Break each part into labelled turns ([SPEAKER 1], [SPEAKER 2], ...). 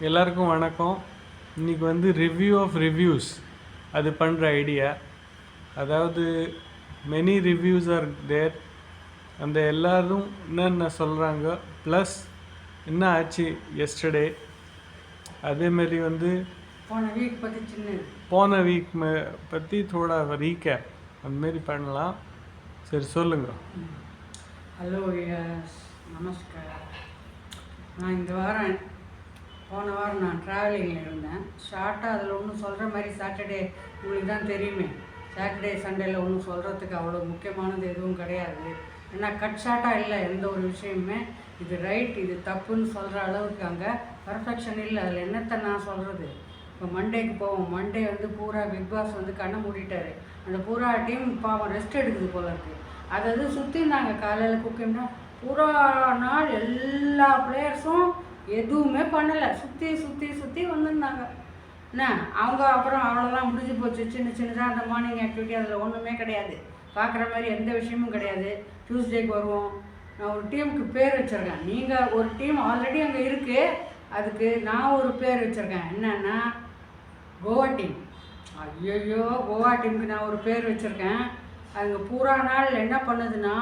[SPEAKER 1] எல்லாருக்கும் வணக்கம். இன்றைக்கி வந்து ரிவ்யூ ஆஃப் ரிவ்யூஸ் அது பண்ணுற ஐடியா. அதாவது மெனி ரிவ்யூஸ் ஆர் தேர். அந்த எல்லோரும் என்னென்ன சொல்கிறாங்க, ப்ளஸ் என்ன ஆச்சு எஸ்டர்டே, அதேமாரி வந்து போன வீக் பற்றி தோடா ரீகேப் அந்தமாரி பண்ணலாம். சரி சொல்லுங்கள்.
[SPEAKER 2] ஹலோ நமஸ்கார். நான் இந்த வாரம் போன வாரம் நான் ட்ராவலிங்கில் இருந்தேன். ஷார்ட்டாக அதில் ஒன்றும் சொல்கிற மாதிரி சாட்டர்டே உங்களுக்கு தான் தெரியுமே, சாட்டர்டே சண்டேயில் ஒன்றும் சொல்கிறதுக்கு அவ்வளோ முக்கியமானது எதுவும் கிடையாது. ஏன்னா கட் ஷார்ட்டாக இல்லை எந்த ஒரு விஷயமுமே. இது ரைட் இது தப்புன்னு சொல்கிற அளவுக்கு அங்கே பர்ஃபெக்ஷன் இல்லை. அதில் என்னத்தை நான் சொல்கிறது. இப்போ மண்டேக்கு போவோம். மண்டே வந்து பூரா பிக் பாஸ் வந்து கண்ணை மூடிட்டார். அந்த பூரா டீம் பாவம் ரெஸ்ட் எடுக்குது போல இருக்குது. அதாவது சுற்றிருந்தாங்க காலையில் குக்கிங்னா பூரா நாள் எல்லா பிளேயர்ஸும் எதுவுமே பண்ணலை. சுற்றி சுற்றி சுற்றி வந்துருந்தாங்க. என்ன அவங்க அப்புறம் அவ்வளோதான் முடிஞ்சு போச்சு. சின்ன சின்னதாக அந்த மார்னிங் ஆக்டிவிட்டி அதில் ஒன்றுமே கிடையாது. பார்க்குற மாதிரி எந்த விஷயமும் கிடையாது. டியூஸ்டேக்கு வருவோம். நான் ஒரு டீமுக்கு பேர் வச்சுருக்கேன். நீங்கள் ஒரு டீம் ஆல்ரெடி அங்கே இருக்குது, அதுக்கு நான் ஒரு பேர் வச்சுருக்கேன். என்னன்னா கோவா டீம். ஐயோ கோவா டீமுக்கு நான் ஒரு பேர் வச்சுருக்கேன். அதுங்க பூரா நாள் என்ன பண்ணுதுன்னா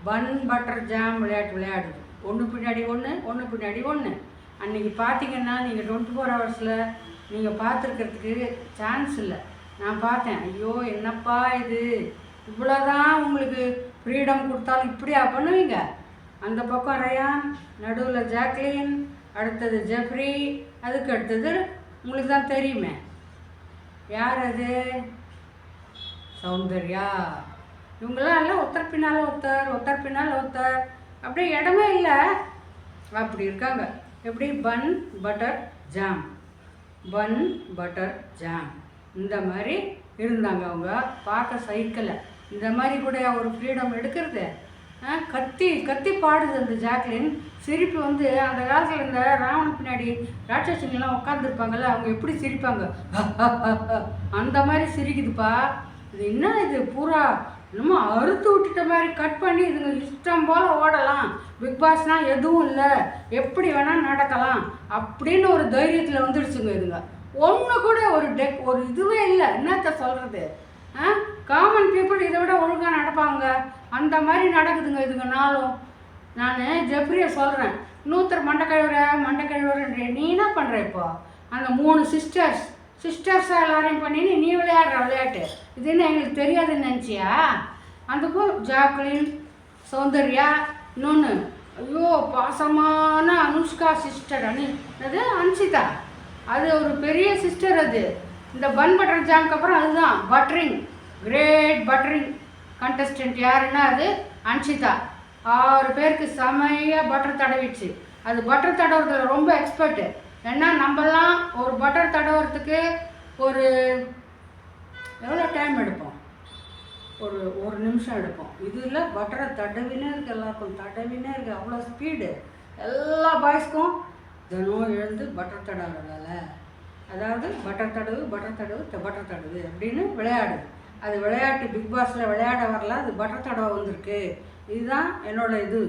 [SPEAKER 2] பன் பட்டர் ஜாம் விளையாடுது. ஒன்று பின்னாடி ஒன்று, ஒன்று பின்னாடி ஒன்று. அன்றைக்கி பார்த்தீங்கன்னா நீங்கள் 24 ஹவர்ஸில் நீங்கள் பார்த்துருக்கிறதுக்கு சான்ஸ் இல்லை. நான் பார்த்தேன். ஐயோ என்னப்பா இது, இவ்வளோதான் உங்களுக்கு ஃப்ரீடம் கொடுத்தாலும் இப்படியா பண்ணுவீங்க? அந்த பக்கம் ரயான், நடுவில் ஜாக்லின், அடுத்தது ஜெஃப்ரி, அதுக்கு அடுத்தது உங்களுக்கு தான் தெரியுமே யார் அது, சௌந்தர்யா. இவங்களாம் எல்லாம் ஒருத்தர் பின்னால் ஒருத்தர், ஒருத்தர் பின்னால் ஒருத்தர், அப்படியே இடமே இல்லை. அப்படி இருக்காங்க. எப்படி bun butter jam, bun butter jam இந்த மாதிரி இருந்தாங்க. அவங்க பார்க்க சைக்கிளை இந்த மாதிரி கூட ஒரு ஃப்ரீடம் எடுக்கிறது. கத்தி கத்தி பாடுது அந்த ஜாக்லின். சிரிப்பு வந்து அந்த காலத்தில் இந்த ராவண பின்னாடி ராட்சசிங்கெல்லாம் உட்காந்துருப்பாங்கல்ல, அவங்க எப்படி சிரிப்பாங்க அந்த மாதிரி சிரிக்குதுப்பா. இது என்ன இது பூரா இன்னும் அறுத்து விட்டுட்ட மாதிரி கட் பண்ணி இதுங்க இஷ்டம் போல் ஓடலாம். பிக் பாஸ்னால் எதுவும் இல்லை, எப்படி வேணால் நடக்கலாம் அப்படின்னு ஒரு தைரியத்தில் வந்துடுச்சுங்க இதுங்க. ஒன்று கூட ஒரு இதுவே இல்லை. என்னத்த சொல்கிறது? காமன் பீப்புள் இதை விட ஒழுங்காக நடப்பாங்க. அந்த மாதிரி நடக்குதுங்க இதுங்க நாளும். நான் ஜெஃப்ரியை சொல்கிறேன், இன்னொருத்தர் மண்டக்கழுவுறேன். நீ என்ன பண்ணுற இப்போ? அந்த 3 சிஸ்டர்ஸாக எல்லாரையும் பண்ணின்னு நீ விளையாடுற விளையாட்டு இது என்ன எங்களுக்கு தெரியாதுன்னு நினச்சியா? அந்த ஜாக்லின், சௌந்தர்யா, இன்னொன்று ஐயோ பாசமான அனுஷ்கா சிஸ்டர், அது அன்சிதா, அது ஒரு பெரிய சிஸ்டர். அது இந்த பன் பட்டர் ஜாமுக்கு அப்புறம் அதுதான் பட்டரிங், கிரேட் பட்டரிங் கண்டஸ்டன்ட் யாருன்னா அது அன்சிதா. 6 பேருக்கு செமையாக பட்டர் தடவிச்சு. அது பட்டர் தடவுறதுல ரொம்ப எக்ஸ்பர்ட்டு. ஏன்னா நம்மலாம் ஒரு பட்டர் தடவுறதுக்கு ஒரு எவ்வளோ டைம் எடுப்போம்? ஒரு நிமிஷம் எடுப்போம். இதில் பட்டரை தடவினே இருக்குது. எல்லாருக்கும் தடவினே இருக்குது. அவ்வளோ ஸ்பீடு. எல்லா பாய்ஸ்க்கும் தினம் எழுந்து பட்டர் தடவுற வேலை. அதாவது பட்டர் தடவு அப்படின்னு விளையாடுது. அது விளையாட்டு பிக் பாஸில் விளையாட வரல, அது பட்டர் தடவை வந்திருக்கு. இதுதான் என்னோட இது.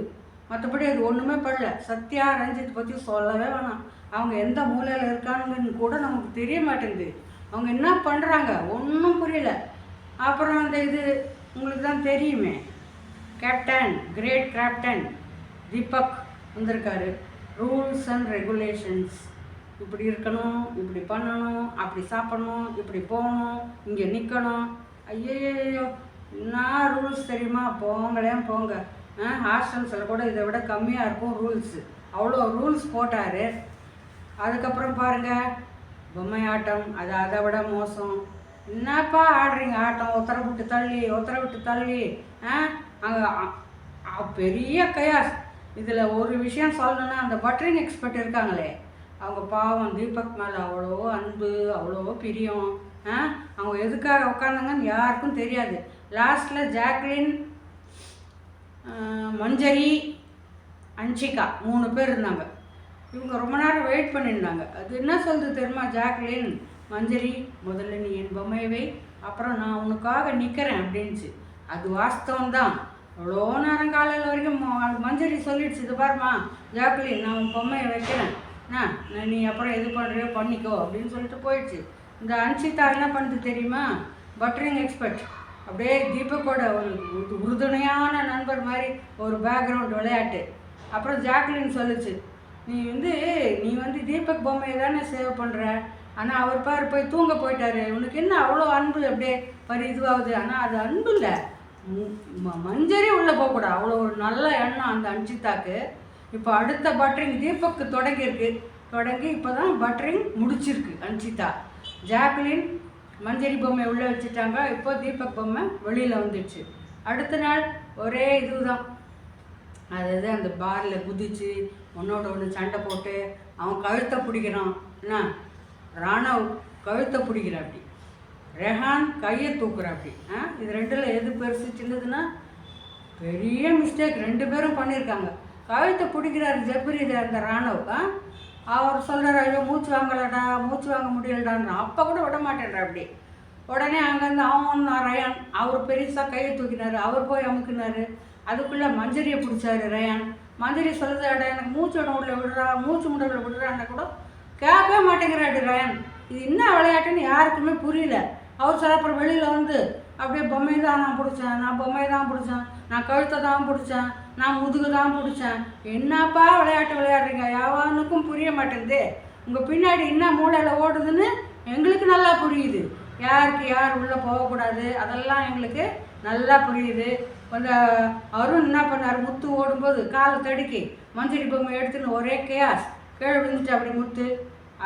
[SPEAKER 2] மற்றபடி அது ஒன்றுமே பண்ணல. சத்யா, ரஞ்சித் பற்றி சொல்லவே வேணாம். அவங்க எந்த மூலையில் இருக்கானுங்கன்னு கூட நமக்கு தெரிய மாட்டேங்குது. அவங்க என்ன பண்ணுறாங்க ஒன்றும் புரியல. அப்புறம் அந்த இது உங்களுக்கு தான் தெரியுமே, கேப்டன், கிரேட் கேப்டன் தீபக் வந்திருக்காரு. ரூல்ஸ் அண்ட் ரெகுலேஷன்ஸ், இப்படி இருக்கணும், இப்படி பண்ணணும், அப்படி சாப்பிடணும், இப்படி போகணும், இங்கே நிற்கணும். ஐயோ என்ன ரூல்ஸ் தெரியுமா? போங்க. ஹாஸ்டல்ஸில் கூட இதை விட கம்மியாக இருக்கும் ரூல்ஸு. அவ்வளோ ரூல்ஸ் போட்டார். அதுக்கப்புறம் பாருங்கள் பொம்மை ஆட்டம், அது அதை விட மோசம். என்னப்பா ஆடுறீங்க ஆட்டம்? ஒருத்தரை விட்டு தள்ளி அங்கே பெரிய கயாஸ். இதில் ஒரு விஷயம் சொல்லணுன்னா, அந்த பட்டரிங் எக்ஸ்பர்ட் இருக்காங்களே, அவங்க பாவம் தீபக் மேலே அவ்வளோ அன்பு, அவ்வளோ பிரியம். அவங்க எதுக்காக உட்காந்தாங்கன்னு யாருக்கும் தெரியாது. லாஸ்ட்டில் ஜாக்லின், மஞ்சரி, அன்ஷிகா 3 பேர் இருந்தாங்க. இவங்க ரொம்ப நேரம் வெயிட் பண்ணியிருந்தாங்க. அது என்ன சொல்கிறது தெரியுமா? ஜாக்லின், மஞ்சரி, முதல்ல நீ என் பொம்மையை வை, அப்புறம் நான் உனக்காக நிற்கிறேன் அப்படின்ச்சு. அது வாஸ்தவம் தான். அவ்வளோ நேரம் காலையில் வரைக்கும் மஞ்சரி சொல்லிடுச்சு, இது பாருமா ஜாக்லின், நான் உன் பொம்மையை வைக்கிறேன், நீ அப்புறம் எது பண்ணுறியோ பண்ணிக்கோ அப்படின்னு சொல்லிட்டு போயிடுச்சு. இந்த அன்ஷிதா என்ன பண்ணுது தெரியுமா? பட்டரிங் எக்ஸ்பர்ட். அப்படியே தீபக்கோட ஒரு உறுதுணையான நண்பர் மாதிரி ஒரு பேக்ரவுண்ட் விளையாட்டு. அப்புறம் ஜாக்லின் சொல்லுச்சு, நீ வந்து தீபக் பொம்மையை தானே சேவ் பண்ணுற, ஆனால் அவர் பாரு போய் தூங்க போயிட்டாரு, உனக்கு என்ன அவ்வளோ அன்பு அப்படியே இதுவாகுது. ஆனால் அது அன்பு இல்லை, மஞ்சரே உள்ளே போகக்கூடாது, அவ்வளோ ஒரு நல்ல எண்ணம் அந்த அன்ஷிதாக்கு. இப்போ அடுத்த பட்டரிங் தீபக்கு தொடங்கி இப்போ தான் பட்டரிங் முடிச்சிருக்கு அன்ஷிதா. ஜாக்லின் மஞ்சரி பொம்மை உள்ளே வச்சுட்டாங்க. இப்போ தீபக் பொம்மை வெளியில் வந்துடுச்சு. அடுத்த நாள் ஒரே இதுதான், அதாவது அந்த பாரில் குதிச்சு ஒன்னோட ஒன்று சண்டை போட்டு அவன் கழுத்தை பிடிக்கிறான். என்ன, ராணவ் கழுத்தை பிடிக்கிற அப்படி, ரெஹான் கையை தூக்குற அப்படி. இது ரெண்டில் எது பெருசு சின்னதுன்னா பெரிய மிஸ்டேக் 2 பேரும் பண்ணியிருக்காங்க. கழுத்தை பிடிக்கிறாரு ஜெப்ரி அந்த ராணவ். அவர் சொல்கிறார், ஐயோ மூச்சு வாங்கலடா, மூச்சு வாங்க முடியலடான்னு. அப்போ கூட விட மாட்டேன்றா அப்படி. உடனே அங்கேருந்து அவன் ரயான் அவர் பெருசாக கையை தூக்கினார், அவர் போய் அமுக்குனார். அதுக்குள்ளே மஞ்சரியை பிடிச்சாரு ரயான். மஞ்சரி சொல்லுதாடா எனக்கு மூச்சு மூச்சு முடவில் விடுறான்னா கூட கேட்கவே மாட்டேங்கிறாடு ரயான். இது என்ன விளையாட்டுன்னு யாருக்குமே புரியல. அவர் சில அப்புறம் வெளியில் வந்து அப்படியே பொம்மையை தான் நான் பிடிச்சேன், நான் கழுத்தை தான் பிடிச்சேன், நான் முதுகு தான் பிடிச்சேன். என்னப்பா விளையாட்டு விளையாடுறீங்க, யாவானுக்கும் புரிய மாட்டேங்குது. உங்கள் பின்னாடி என்ன மூளையில் ஓடுதுன்னு எங்களுக்கு நல்லா புரியுது. யாருக்கு யார் உள்ளே போகக்கூடாது அதெல்லாம் எங்களுக்கு நல்லா புரியுது. கொஞ்சம் அருண் என்ன பண்ணார், முத்து ஓடும்போது காலை தடுக்கி மஞ்சரி பொம்மை எடுத்துன்னு ஒரே கேஸ் கீழே விழுந்துச்சு அப்படி முத்து.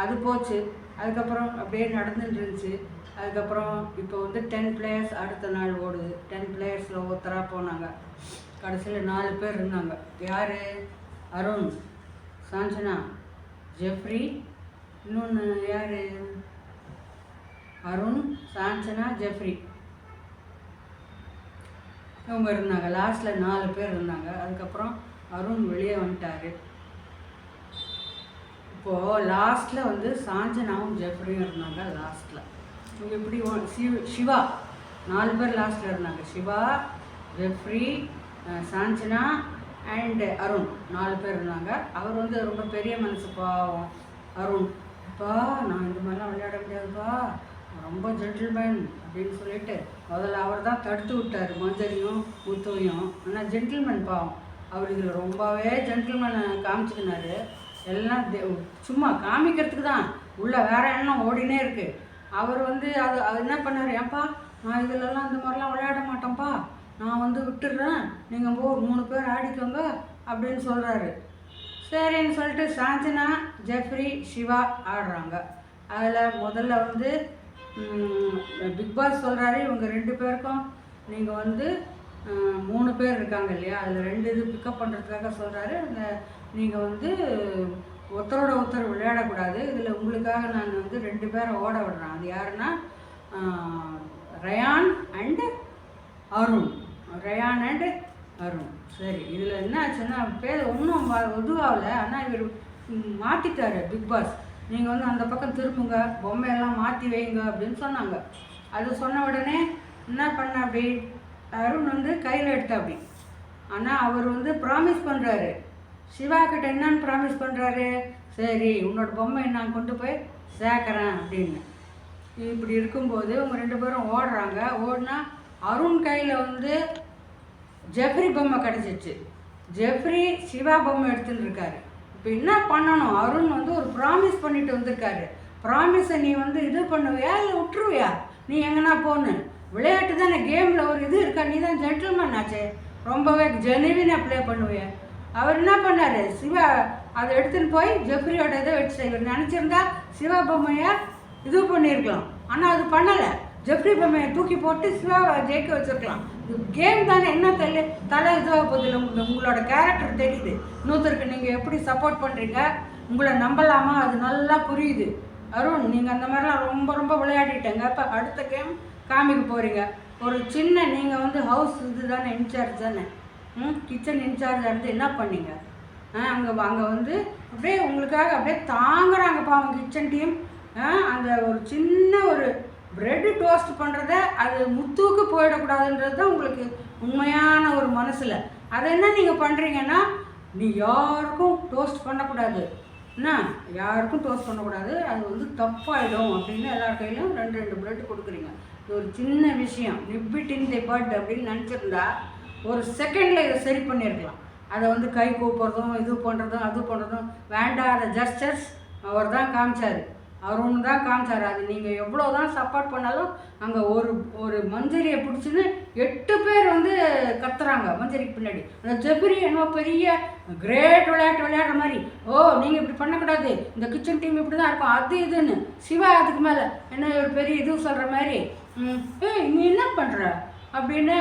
[SPEAKER 2] அது போச்சு. அதுக்கப்புறம் அப்படியே நடந்துட்டு இருந்துச்சு. அதுக்கப்புறம் இப்போ வந்து 10 பிளேயர்ஸ் அடுத்த நாள் ஓடுது. 10 பிளேயர்ஸில் ஒருத்தராக போனாங்க. கடைசியில் 4 பேர் இருந்தாங்க. யார்? அருண், சாஞ்சனா, ஜெஃப்ரி, இன்னொன்று யார்? அருண், சாஞ்சனா, ஜெஃப்ரி, இவங்க இருந்தாங்க. லாஸ்ட்டில் 4 பேர் இருந்தாங்க. அதுக்கப்புறம் அருண் வெளியே வந்துட்டார். இப்போது லாஸ்ட்டில் வந்து சாஞ்சனாவும் ஜெஃப்ரியும் இருந்தாங்க லாஸ்ட்டில். இவங்க எப்படி சிவா 4 பேர் லாஸ்ட்டில் இருந்தாங்க. சிவா, ஜெஃப்ரி, சாஞ்சனா அண்டு அருண் 4 பேர் இருந்தாங்க. அவர் வந்து ரொம்ப பெரிய மனசு பாவம் அருண். அப்பா நான் இந்த மாதிரிலாம் விளையாட முடியாதுப்பா, ரொம்ப ஜென்டில்மேன் அப்படின்னு சொல்லிட்டு முதல்ல அவர் தான் தடுத்து விட்டார் மஞ்சரியும் முத்துவையும். ஆனால் ஜென்டில்மேன் பாவம் அவர் இதில் ரொம்பவே ஜென்டில்மேனை காமிச்சுக்கினாரு. எல்லாம் சும்மா காமிக்கிறதுக்கு தான், உள்ள வேற எண்ணம் ஓடினே இருக்குது. அவர் வந்து அது என்ன பண்ணார், ஏன்ப்பா நான் இதிலெல்லாம் இந்த மாதிரிலாம் விளையாட மாட்டேன்ப்பா, நான் வந்து விட்டுடுறேன், நீங்கள் 3 பேர் ஆடிக்கோங்க அப்படின்னு சொல்கிறாரு. சரின்னு சொல்லிட்டு சாஞ்சனா, ஜெஃப்ரி, சிவா ஆடுறாங்க. அதில் முதல்ல வந்து பிக் பாஸ் சொல்கிறாரு, இவங்க 2 பேருக்கும் நீங்கள் வந்து 3 பேர் இருக்காங்க இல்லையா, அதில் 2 இது பிக்கப் பண்ணுறதுக்காக சொல்கிறாரு. நீங்கள் வந்து ஒருத்தரோட ஒருத்தர் விளையாடக்கூடாது, இதில் உங்களுக்காக நான் வந்து 2 பேரை ஓட விடுறேன். அது யாருன்னா ரயான் அண்டு அருண். ரயான் அண்டு அருண். சரி, இதில் என்ன ஆச்சுன்னா பேர் ஒன்றும் உதுவாகலை. ஆனால் இவர் மாற்றிட்டார் பிக் பாஸ். நீங்கள் வந்து அந்த பக்கம் திரும்புங்க, பொம்மையெல்லாம் மாற்றி வைங்க அப்படின்னு சொன்னாங்க. அது சொன்ன உடனே என்ன பண்ண, அப்படி அருண் வந்து கையில் எடுத்த அப்படி. ஆனால் அவர் வந்து ப்ராமிஸ் பண்ணுறாரு சிவா கிட்ட. என்னன்னு ப்ராமிஸ் பண்ணுறாரு, சரி உன்னோட பொம்மை நான் கொண்டு போய் சேர்க்குறேன் அப்படின்னு. இப்படி இருக்கும்போது இவங்க 2 பேரும் ஓடுறாங்க. ஓடினா அருண் கையில் வந்து ஜெஃப்ரி பொம்மை கிடச்சிச்சு. ஜெஃப்ரி சிவா பொம்மை எடுத்துன்னு இருக்காரு. இப்போ என்ன பண்ணணும், அருண் வந்து ஒரு ப்ராமிஸ் பண்ணிட்டு வந்திருக்காரு. ப்ராமிஸை நீ வந்து இது பண்ணுவியா இல்லை விட்டுருவியா, நீ எங்கன்னா போன்னு. விளையாட்டு தானே, கேமில் ஒரு இது இருக்கா, நீ தான் ஜென்டில்மேன் ஆச்சே, ரொம்பவே ஜெனுவினாக ப்ளே பண்ணுவேன். அவர் என்ன பண்ணார், சிவா அதை எடுத்துன்னு போய் ஜெஃப்ரியோட இதை வச்சு இவர் நினச்சிருந்தா சிவா பொம்மையை இது பண்ணியிருக்கலாம். ஆனால் அது பண்ணலை. ஜெஃப்ரி பொம்மையை தூக்கி போட்டு சிவாவை ஜெயிக்க வச்சுருக்கலாம். இது கேம் தானே, என்ன தலை இதுவாக போதில்லை. உங்களோட கேரக்டர் தெரியுது, இன்னொருத்தருக்கு நீங்கள் எப்படி சப்போர்ட் பண்ணுறீங்க, உங்களை நம்பலாமா, அது நல்லா புரியுது. அருண் நீங்கள் அந்த மாதிரிலாம் ரொம்ப ரொம்ப விளையாடிட்டேங்க. இப்போ அடுத்த கேம் காமிக்க போகிறீங்க. ஒரு சின்ன நீங்கள் வந்து ஹவுஸ் இது தானே, இன்சார்ஜ் தானே, கிச்சன் இன்சார்ஜாக இருந்து என்ன பண்ணீங்க? அங்கே வந்து அப்படியே உங்களுக்காக அப்படியே தாங்குறாங்கப்பா அவங்க கிச்சன் டீம். அந்த ஒரு சின்ன ஒரு ப்ரெட்டு டோஸ்ட் பண்ணுறத அது முத்துவுக்கு போயிடக்கூடாதுன்றது தான் உங்களுக்கு உண்மையான ஒரு மனசில். அதை என்ன நீங்கள் பண்ணுறீங்கன்னா, நீ யாருக்கும் டோஸ்ட் பண்ணக்கூடாது, என்ன யாருக்கும் டோஸ்ட் பண்ணக்கூடாது, அது வந்து தப்பாயிடும் அப்படின்னு எல்லார் கையிலும் 2 பிரெட் கொடுக்குறீங்க. இது ஒரு சின்ன விஷயம், நிப் இட் இன் தி பட் அப்படின்னு நினச்சிருந்தா ஒரு செகண்டில் இதை சரி பண்ணியிருக்கலாம். அதை வந்து கை கூப்பிட்றதும் இது பண்ணுறதும் அது பண்ணுறதும் வேண்டாத ஜஸ்டர்ஸ் அவர் தான் காமிச்சார். அவர் ஒன்று தான் காமிச்சார். அது நீங்கள் எவ்வளோ தான் சப்போர்ட் பண்ணாலும் அங்கே ஒரு மஞ்சரியை பிடிச்சின்னு 8 பேர் வந்து கத்துறாங்க மஞ்சரிக்கு பின்னாடி. அந்த ஜெஃப்ரி என்னவோ பெரிய கிரேட் விளையாடுற மாதிரி, ஓ நீங்கள் இப்படி பண்ணக்கூடாது, இந்த கிச்சன் டீம் இப்படி தான் இருக்கும் அது இதுன்னு. சிவா அதுக்கு மேலே என்ன ஒரு பெரிய இது சொல்கிற மாதிரி, ஏய் நீ என்ன பண்ணுற அப்படின்னு,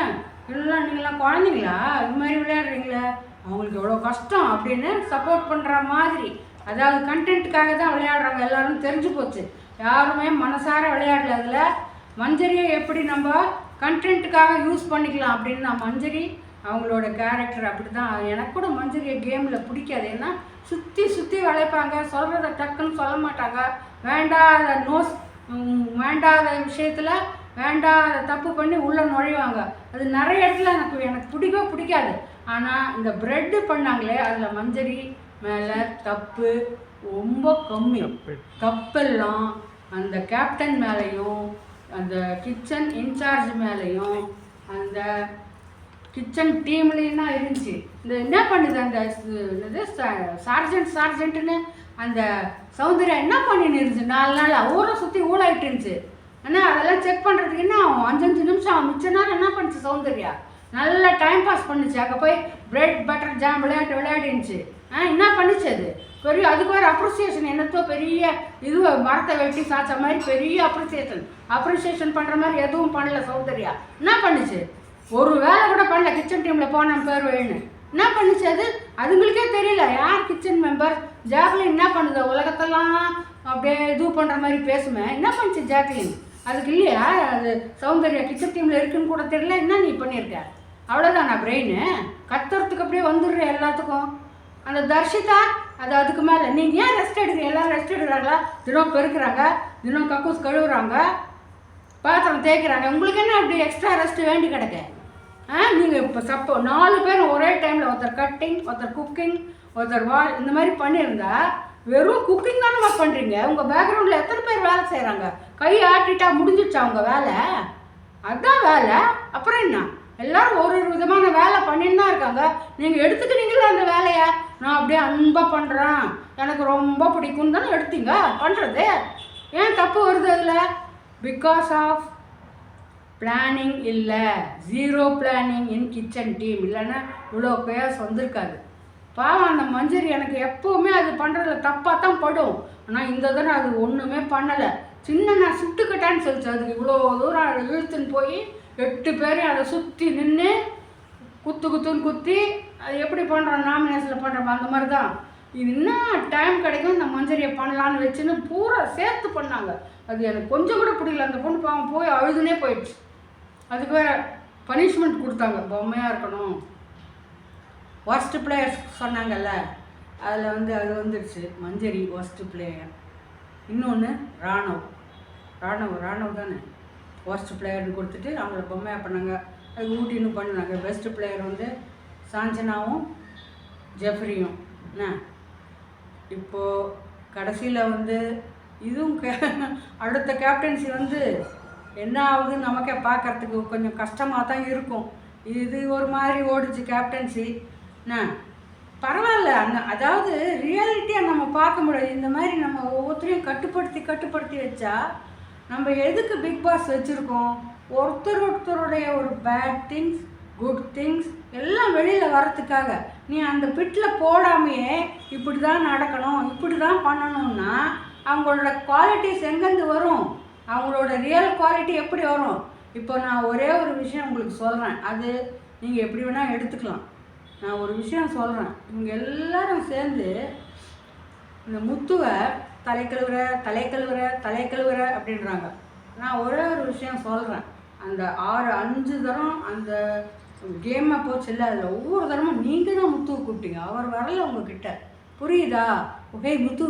[SPEAKER 2] எல்லாம் நீங்களாம் குழந்தைங்களா இது மாதிரி விளையாடுறீங்களே, அவங்களுக்கு எவ்வளோ கஷ்டம் அப்படின்னு சப்போர்ட் பண்ணுற மாதிரி. அதாவது கண்டென்ட்டுக்காக தான் விளையாடுறாங்க எல்லாரும் தெரிஞ்சு போச்சு. யாருமே மனசார விளையாடல. அதில் மஞ்சரியை எப்படி நம்ம கண்டென்ட்டுக்காக யூஸ் பண்ணிக்கலாம் அப்படின்னு நான் மஞ்சரி அவங்களோட கேரக்டர் அப்படி தான். எனக்கு கூட மஞ்சரியை கேமில் பிடிக்காது. ஏன்னா சுற்றி வளைப்பாங்க, சொல்கிறத டக்குன்னு சொல்ல மாட்டாங்க, வேண்டாத விஷயத்தில் வேண்டாத தப்பு பண்ணி உள்ளே நுழைவாங்க. அது நிறைய இடத்துல எனக்கு பிடிக்காது. ஆனால் இந்த ப்ரெட்டு பண்ணாங்களே அதில் மஞ்சரி மேலே தப்பு ரொம்ப கம்மி. தப்பெல்லாம் அந்த கேப்டன் மேலேயும் அந்த கிச்சன் இன்சார்ஜ் மேலேயும் அந்த கிச்சன் டீம்லேயும் தான் இருந்துச்சு. இந்த என்ன பண்ணுது அந்த இது சார்ஜென்ட்டுன்னு அந்த சௌந்தர்யா என்ன பண்ணின்னு இருந்துச்சு 4 நாள் ஊரை சுற்றி ஊழாயிட்டு இருந்துச்சு. ஆனால் அதெல்லாம் செக் பண்ணுறதுக்கு என்ன ஆகும், 5 நிமிஷம் மிச்ச நேரம் என்ன பண்ணுச்சு சௌந்தர்யா, நல்லா டைம் பாஸ் பண்ணுச்சு. அங்கே போய் பிரெட் பட்டர் ஜாம் விளையாடிருந்துச்சு. என்ன பண்ணிச்சு அது பெரிய, அதுக்கு வேறு அப்ரிசியேஷன் என்னத்தோ பெரிய இது மரத்தை வெட்டி சாச்ச மாதிரி பெரிய அப்ரிசியேஷன் பண்ணுற மாதிரி எதுவும் பண்ணல சௌந்தர்யா. என்ன பண்ணுச்சு, ஒரு வேலை கூட பண்ணல. கிச்சன் டீமில் போன பேர் வேணுன்னு என்ன பண்ணுச்சு அதுங்களுக்கே தெரியல யார் கிச்சன் மெம்பர். ஜாக்லின் என்ன பண்ணுது, உலகத்தெல்லாம் அப்படியே இது பண்ணுற மாதிரி பேசுமே, என்ன பண்ணுச்சு ஜாக்லின், அதுக்கு இல்லையா அது சௌந்தர்யா கிச்சன் டீமில் இருக்குன்னு கூட தெரியல. என்ன நீ பண்ணியிருக்க, அவ்வளோதான் நான் பிரெயின் கத்துறதுக்கு அப்படியே வந்துடுறேன் எல்லாத்துக்கும். அந்த தர்ஷிதா அதுக்கு மேலே நீங்கள் ஏன் ரெஸ்ட் எடுக்கிறீங்க, எல்லோரும் ரெஸ்ட் எடுக்கிறாங்களா, தினம் பெருக்கிறாங்க, தினம் கக்கூஸ் கழுவுறாங்க, பாத்திரம் தேய்க்கிறாங்க, உங்களுக்கு என்ன அப்படி எக்ஸ்ட்ரா ரெஸ்ட்டு வேண்டி கிடக்க. நீங்கள் இப்போ 4 பேர் ஒரே டைமில் ஒருத்தர் கட்டிங், ஒருத்தர் குக்கிங், ஒருத்தர் இந்த மாதிரி பண்ணியிருந்தா வெறும் குக்கிங் தானே பண்ணுறீங்க. உங்கள் பேக்ரவுண்டில் எத்தனை பேர் வேலை செய்கிறாங்க, கை ஆட்டிட்டா முடிஞ்சிடுச்சா உங்கள் வேலை, அதுதான் வேலை. அப்புறம் என்ன, எல்லோரும் ஒரு விதமான வேலை பண்ணின்னு தான் இருக்காங்க. நீங்கள் எடுத்துக்கிட்டீங்களா அந்த வேலையை, நான் அப்படியே அன்பாக பண்ணுறேன் எனக்கு ரொம்ப பிடிக்கும்னு தானே எடுத்தீங்க பண்ணுறது. ஏன் தப்பு வருது அதில், பிகாஸ் ஆஃப் பிளானிங் இல்லை, 0 பிளானிங் இன் கிச்சன் டீம். இல்லைன்னா இவ்வளோ பேஸ் வந்திருக்காது. பாவம் அந்த மஞ்சரி எனக்கு எப்போவுமே அது பண்ணுறதுல தப்பாக தான் படும். ஆனால் இந்த தடவை அது ஒன்றுமே பண்ணலை. நான் சுட்டுக்கிட்டான்னு சொல்லிச்சு, அதுக்கு இவ்வளோ தூரம் இழுத்துன்னு போய் 8 பேரையும் அதை சுற்றி நின்று குத்துன்னு குத்தி அது எப்படி பண்ணுறோம் நாமினேஷனில் பண்ணுறோம் அந்த மாதிரி தான். இது இன்னும் டைம் கிடைக்கும் இந்த மஞ்சரியை பண்ணலான்னு வச்சுன்னு பூரா சேர்த்து பண்ணாங்க. அது எனக்கு கொஞ்சம் கூட பிடிக்கல. அந்த பொண்ணு பாவம் போய் அழுதுனே போயிடுச்சு. அதுக்கு வேறு பனிஷ்மெண்ட் கொடுத்தாங்க, பொம்மையாக இருக்கணும். ஒர்ஸ்ட் பிளேயர்ஸ் சொன்னாங்கல்ல, அதில் வந்து அது வந்துடுச்சு மஞ்சரி ஒர்ஸ்ட் பிளேயர். இன்னொன்று ராணவ் தானே ஒர்ஸ்ட் பிளேயர்னு கொடுத்துட்டு அவங்கள பொம்மையாக பண்ணாங்க. அது ஊட்டின்னு பண்ணினாங்க. பெஸ்ட் பிளேயர் வந்து சாஞ்சனாவும் ஜெஃப்ரியும். என்ன இப்போது கடைசியில் வந்து இதுவும் அடுத்த கேப்டன்சி வந்து என்ன ஆகுதுன்னு நமக்கே பார்க்குறதுக்கு கொஞ்சம் கஷ்டமாக தான் இருக்கும். இது ஒரு மாதிரி ஓடிச்சு கேப்டன்சி. என்ன பரவாயில்ல, அதாவது ரியாலிட்டியாக நம்ம பார்க்க முடியாது. இந்த மாதிரி நம்ம ஒவ்வொருத்தரையும் கட்டுப்படுத்தி வச்சா நம்ம எதுக்கு பிக் பாஸ் வச்சுருக்கோம், ஒருத்தருடைய ஒரு பேட் திங்ஸ் குட் திங்ஸ் எல்லாம் வெளியில் வரத்துக்காக. நீ அந்த பிட்டில் போடாமையே இப்படி தான் நடக்கணும், இப்படி தான் பண்ணணும்னா அவங்களோட குவாலிட்டிஸ் எங்கேருந்து வரும், அவங்களோட ரியல் குவாலிட்டி எப்படி வரும். இப்போ நான் ஒரே ஒரு விஷயம் உங்களுக்கு சொல்கிறேன், அது நீங்கள் எப்படி வேணால் எடுத்துக்கலாம். நான் ஒரு விஷயம் சொல்கிறேன், இவங்க எல்லாரும் சேர்ந்து இந்த முத்துவை தலை கழுவுற அப்படின்றாங்க. நான் ஒரே ஒரு விஷயம் சொல்கிறேன், அந்த 5 தரம் அந்த கேமை போச்சுல்ல, அதில் ஒவ்வொரு தரமும் நீங்கள் தான் முத்துவை கூப்பிட்டீங்க, அவர் வரல உங்ககிட்ட, புரியுதா? ஓகே முத்து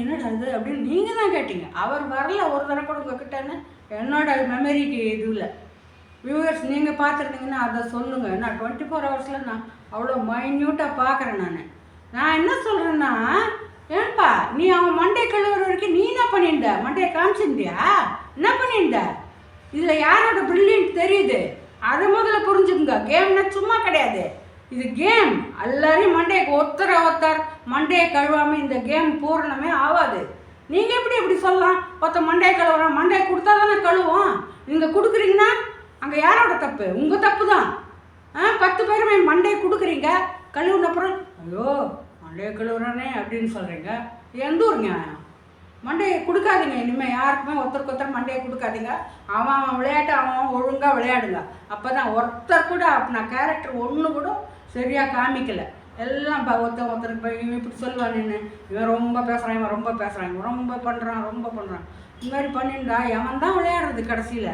[SPEAKER 2] என்னடா அது அப்படின்னு நீங்கள் தான் கேட்டீங்க, அவர் வரல ஒரு தரம் கூட உங்ககிட்டன்னு என்னோட மெமரிக்கு இது இல்லை. வியூவர்ஸ் நீங்கள் பார்த்துருந்தீங்கன்னா அதை சொல்லுங்கள். நான் 24 ஹவர்ஸில் நான் அவ்வளோ மைன்யூட்டாக பார்க்குறேன். நான் என்ன சொல்கிறேன்னா, ஏன்பா நீ அவன் மண்டே கழுவுற வரைக்கும் நீ என்ன பண்ணியிருந்த? மண்டையை காமிச்சிருந்தியா? என்ன பண்ணியிருந்த? இதில் யாரோட ப்ரில்லியன்ட் தெரியுது? அதை முதல்ல புரிஞ்சுக்குங்க. கேம்னா சும்மா கிடையாது, இது கேம். எல்லாரையும் மண்டையை ஒருத்தர் மண்டையை கழுவாமல் இந்த கேம் பூரணமே ஆகாது. நீங்கள் எப்படி சொல்லலாம்? ஒருத்தர் மண்டையை கழுவுறான், மண்டையை கொடுத்தா தானே கழுவோம். நீங்கள் கொடுக்குறீங்கன்னா அங்கே யாரோட தப்பு? உங்கள் தப்பு தான். 10 பேருமே மண்டையை கொடுக்குறீங்க, கழுவுனப்புறம் ஐயோ மண்டையை கழுவுறானே அப்படின்னு சொல்கிறீங்க. எந்த ஒரு நியாயம்? மண்டையை கொடுக்காதீங்க இனிமேல் யாருக்குமே, ஒருத்தருக்கு ஒருத்தர் மண்டையை கொடுக்காதீங்க. அவன் விளையாட்டு அவன் ஒழுங்காக விளையாடுங்க. அப்போ தான் ஒருத்தர் கூட நான் கேரக்டர் ஒன்று கூட சரியாக காமிக்கலை. எல்லாம் ஒருத்தருக்கு இவன் இப்படி சொல்லுவான், நின்று இவன் ரொம்ப பேசுகிறான், இவன் ரொம்ப பேசுகிறான், இவன் ரொம்ப பண்ணுறான். இந்த மாதிரி பண்ணியிருந்தா எவன் தான் விளையாடுறது? கடைசியில்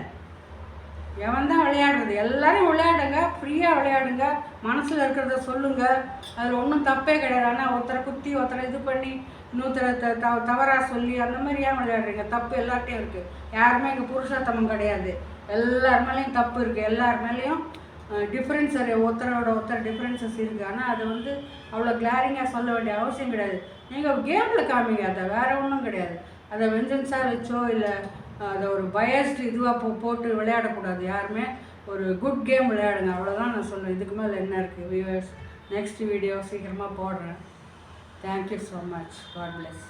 [SPEAKER 2] எவன் தான் விளையாடுறது? எல்லாரும் விளையாடுங்க, ஃப்ரீயாக விளையாடுங்க, மனசில் இருக்கிறத சொல்லுங்கள். அதில் ஒன்றும் தப்பே கிடையாது. ஆனால் ஒருத்தரை குத்தி ஒருத்தரை இது பண்ணி இன்னொருத்தரை தவறாக சொல்லி அந்த மாதிரி ஏன் விளையாடுறீங்க? தப்பு எல்லார்ட்டையும் இருக்குது. யாருமே இங்கே புருஷோத்தமம் கிடையாது. எல்லார் மேலேயும் தப்பு இருக்குது. எல்லார் மேலேயும் டிஃப்ரென்ஸ் ஒருத்தர் டிஃப்ரென்சஸ் இருக்குது. ஆனால் அது அவ்வளோ கிளாரிங்காக சொல்ல வேண்டிய அவசியம் கிடையாது. நீங்கள் கேமில் காமிங்க, அதை வேறு ஒன்றும் கிடையாது. அதை வெஞ்சன்ஸாக வச்சோ இல்லை அதை ஒரு பயஸ்டு இதுவாக போட்டு விளையாடக்கூடாது. யாருமே ஒரு குட் கேம் விளையாடுங்க, அவ்வளோதான் நான் சொல்லுவேன். இதுக்கு மேலே என்ன இருக்குது? வியூவர்ஸ், நெக்ஸ்ட் வீடியோ சீக்கிரமாக போடுறேன். Thank you so much. God bless.